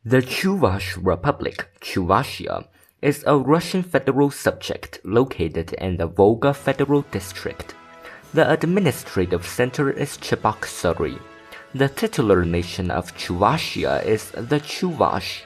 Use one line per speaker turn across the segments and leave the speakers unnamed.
The Chuvash Republic, Chuvashia, is a Russian federal subject located in the Volga Federal District. The administrative center is Cheboksary. The titular nation of Chuvashia is the Chuvash.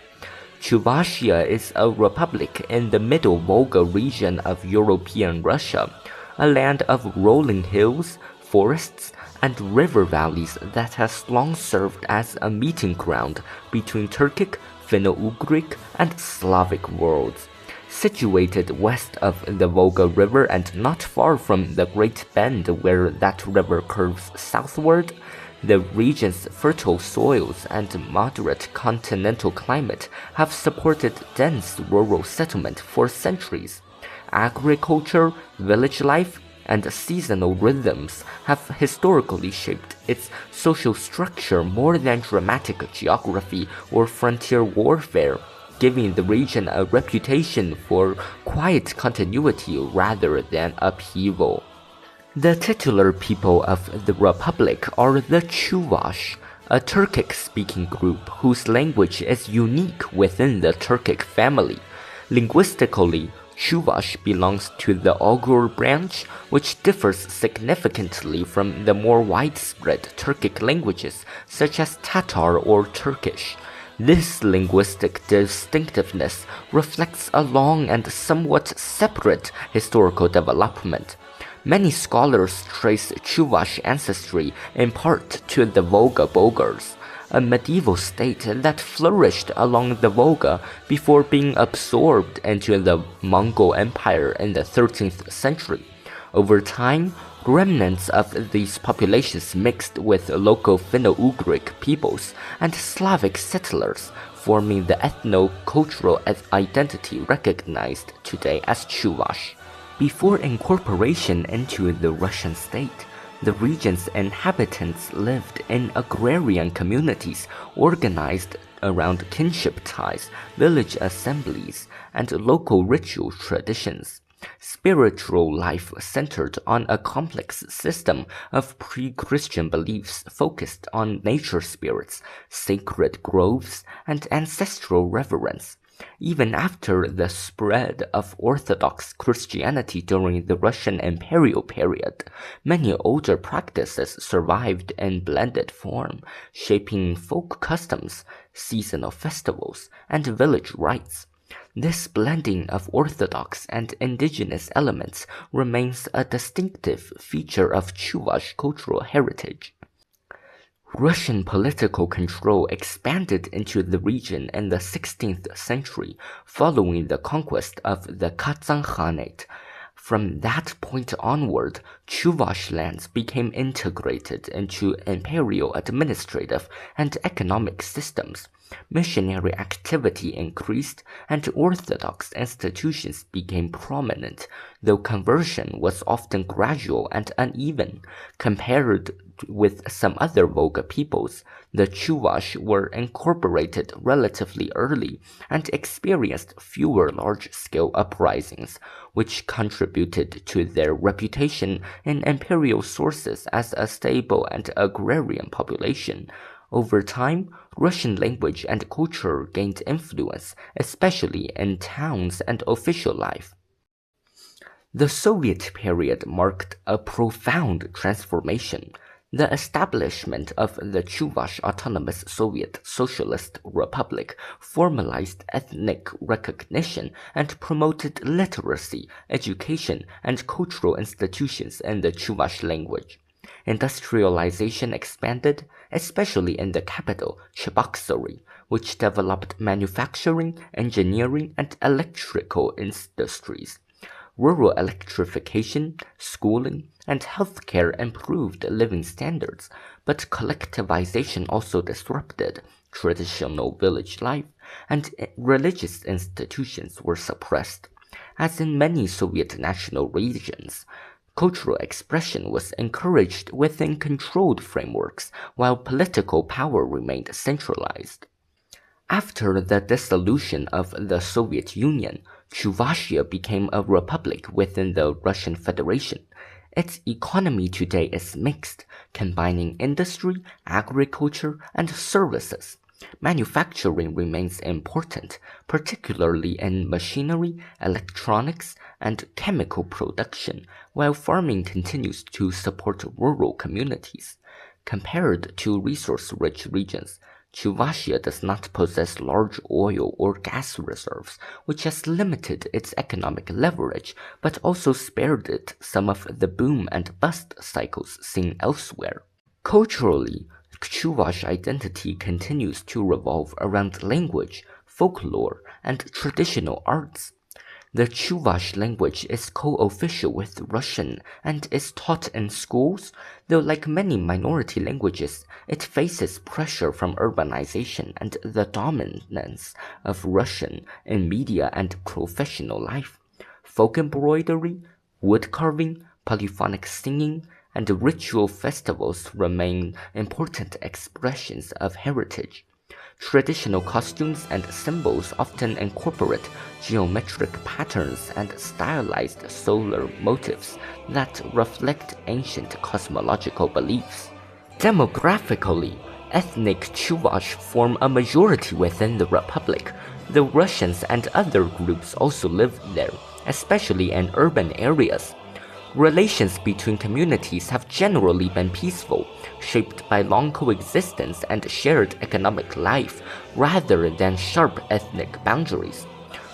Chuvashia is a republic in the Middle Volga region of European Russia, a land of rolling hills, forests, and river valleys that has long served as a meeting ground between Turkic, Finno-Ugric, and Slavic worlds. Situated west of the Volga River and not far from the Great Bend where that river curves southward, the region's fertile soils and moderate continental climate have supported dense rural settlement for centuries. Agriculture, village life, and seasonal rhythms have historically shaped its social structure more than dramatic geography or frontier warfare, giving the region a reputation for quiet continuity rather than upheaval. The titular people of the republic are the Chuvash, a Turkic-speaking group whose language is unique within the Turkic family. Linguistically, Chuvash belongs to the Oghur branch, which differs significantly from the more widespread Turkic languages such as Tatar or Turkish. This linguistic distinctiveness reflects a long and somewhat separate historical development. Many scholars trace Chuvash ancestry in part to the Volga Bulgars, a medieval state that flourished along the Volga before being absorbed into the Mongol Empire in the 13th century. Over time, remnants of these populations mixed with local Finno-Ugric peoples and Slavic settlers, forming the ethno-cultural identity recognized today as Chuvash. Before incorporation into the Russian state, the region's inhabitants lived in agrarian communities organized around kinship ties, village assemblies, and local ritual traditions. Spiritual life centered on a complex system of pre-Christian beliefs focused on nature spirits, sacred groves, and ancestral reverence. Even after the spread of Orthodox Christianity during the Russian imperial period, many older practices survived in blended form, shaping folk customs, seasonal festivals, and village rites. This blending of Orthodox and indigenous elements remains a distinctive feature of Chuvash cultural heritage. Russian political control expanded into the region in the 16th century following the conquest of the Kazan Khanate. From that point onward, Chuvash lands became integrated into imperial administrative and economic systems. Missionary activity increased and Orthodox institutions became prominent, though conversion was often gradual and uneven. Compared with some other Volga peoples, the Chuvash were incorporated relatively early and experienced fewer large-scale uprisings, which contributed to their reputation in imperial sources as a stable and agrarian population. Over time, Russian language and culture gained influence, especially in towns and official life. The Soviet period marked a profound transformation. The establishment of the Chuvash Autonomous Soviet Socialist Republic formalized ethnic recognition and promoted literacy, education, and cultural institutions in the Chuvash language. Industrialization expanded, especially in the capital, Cheboksary, which developed manufacturing, engineering, and electrical industries. Rural electrification, schooling, and healthcare improved living standards, but collectivization also disrupted traditional village life, and religious institutions were suppressed. As in many Soviet national regions, cultural expression was encouraged within controlled frameworks, while political power remained centralized. After the dissolution of the Soviet Union, Chuvashia became a republic within the Russian Federation. Its economy today is mixed, combining industry, agriculture, and services. Manufacturing remains important, particularly in machinery, electronics, and chemical production, while farming continues to support rural communities. Compared to resource-rich regions, Chuvashia does not possess large oil or gas reserves, which has limited its economic leverage, but also spared it some of the boom and bust cycles seen elsewhere. Culturally, Chuvash identity continues to revolve around language, folklore, and traditional arts. The Chuvash language is co-official with Russian and is taught in schools, though like many minority languages, it faces pressure from urbanization and the dominance of Russian in media and professional life. Folk embroidery, wood carving, polyphonic singing, and ritual festivals remain important expressions of heritage. Traditional costumes and symbols often incorporate geometric patterns and stylized solar motifs that reflect ancient cosmological beliefs. Demographically, ethnic Chuvash form a majority within the republic, though Russians and other groups also live there, especially in urban areas. Relations between communities have generally been peaceful, shaped by long coexistence and shared economic life rather than sharp ethnic boundaries.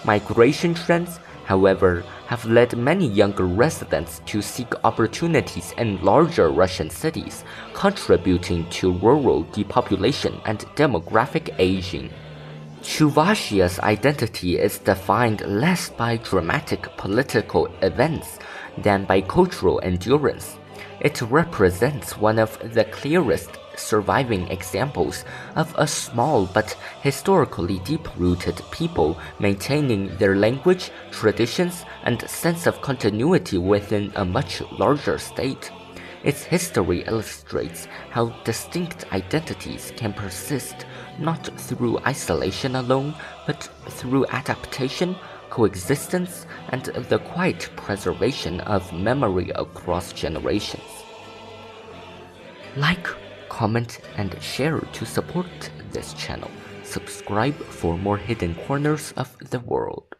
Migration trends, however, have led many younger residents to seek opportunities in larger Russian cities, contributing to rural depopulation and demographic aging. Chuvashia's identity is defined less by dramatic political events than by cultural endurance. It represents one of the clearest surviving examples of a small but historically deep-rooted people maintaining their language, traditions, and sense of continuity within a much larger state. Its history illustrates how distinct identities can persist not through isolation alone, but through adaptation, coexistence, and the quiet preservation of memory across generations. Like, comment, and share to support this channel. Subscribe for more hidden corners of the world.